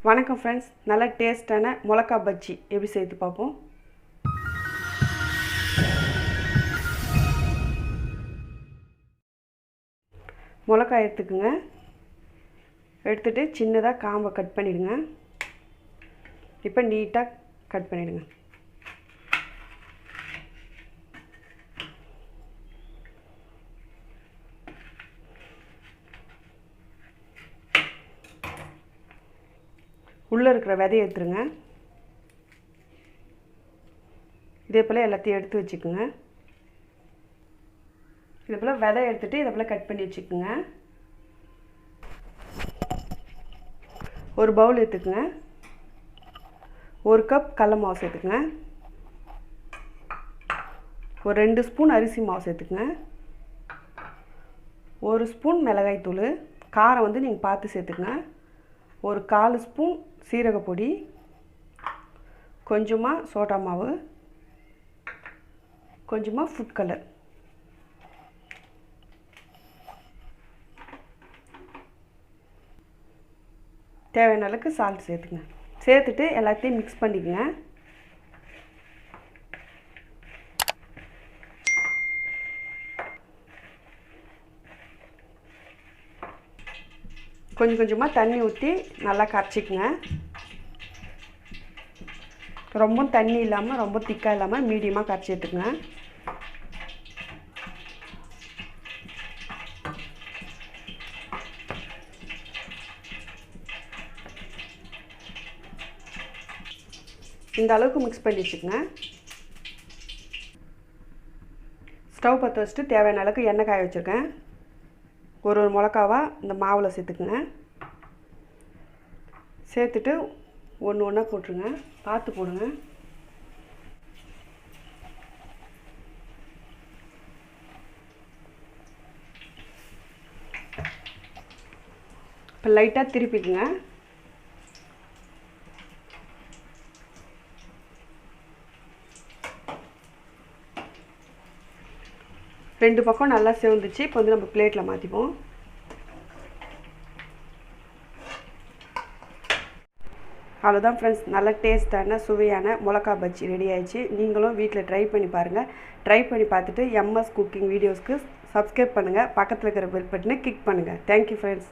வணக்கம் ஃப்ரெண்ட்ஸ், நல்ல டேஸ்டான மிளகா பஜ்ஜி எப்படி செய்து பார்ப்போம். மிளகாய் எடுத்துக்குங்க. எடுத்துகிட்டு சின்னதாக காம்பை கட் பண்ணிவிடுங்க. இப்போ நீட்டாக கட் பண்ணிவிடுங்க. உள்ளே இருக்கிற விதையை எடுத்துருங்க. இதே போல் எல்லாத்தையும் எடுத்து வச்சுக்கோங்க. இதே போல் விதை எடுத்துகிட்டு இதை போல் கட் பண்ணி வச்சுக்கோங்க. ஒரு பவுல் எடுத்துக்கோங்க. 1 கப் கடலை மாவு சேர்த்துக்குங்க. ஒரு 2 ஸ்பூன் அரிசி மாவு சேர்த்துக்குங்க. 1 ஸ்பூன் மிளகாய் தூள், காரம் வந்து நீங்கள் பார்த்து சேர்த்துக்குங்க. ஒரு 1/4 ஸ்பூன் சீரகப்பொடி, கொஞ்சமாக சோடா மாவு, கொஞ்சமாக ஃபுட் கலர், தேவையான அளவுக்கு சால்ட் சேர்த்துங்க. சேர்த்துட்டு எல்லாத்தையும் மிக்ஸ் பண்ணிக்கங்க. கொஞ்சம் கொஞ்சமாக தண்ணி ஊற்றி நல்லா கரைச்சிக்குங்க. ரொம்ப தண்ணி இல்லாமல் ரொம்ப திக்காக இல்லாமல் மீடியமாக கரைச்சி எடுத்துக்குங்க. இந்த அளவுக்கு மிக்ஸ் பண்ணி வச்சுக்கோங்க. ஸ்டவ் பற்ற வச்சுட்டு தேவையான அளவுக்கு எண்ணெய் காய வச்சுருக்கேன். ஒரு மிளகாவாக இந்த மாவில் சேர்த்துக்குங்க. சேர்த்துட்டு ஒன்று ஒன்றா போட்டுருங்க. பார்த்து போடுங்க. இப்போ லைட்டாக திருப்பிக்குங்க. ரெண்டு பக்கம் நல்லா செவந்துச்சு. இப்போ வந்து நம்ம பிளேட்டில் மாற்றிப்போம். அவ்வளோதான் ஃப்ரெண்ட்ஸ், நல்ல டேஸ்டான சுவையான மிளகா பஜ்ஜி ரெடி ஆயிடுச்சு. நீங்களும் வீட்டில் ட்ரை பண்ணி பாருங்கள். ட்ரை பண்ணி பார்த்துட்டு MS குக்கிங் வீடியோஸ்க்கு சப்ஸ்கிரைப் பண்ணுங்கள். பக்கத்தில் இருக்கிற பெல் பட்டனை கிளிக் பண்ணுங்கள். Thank you friends.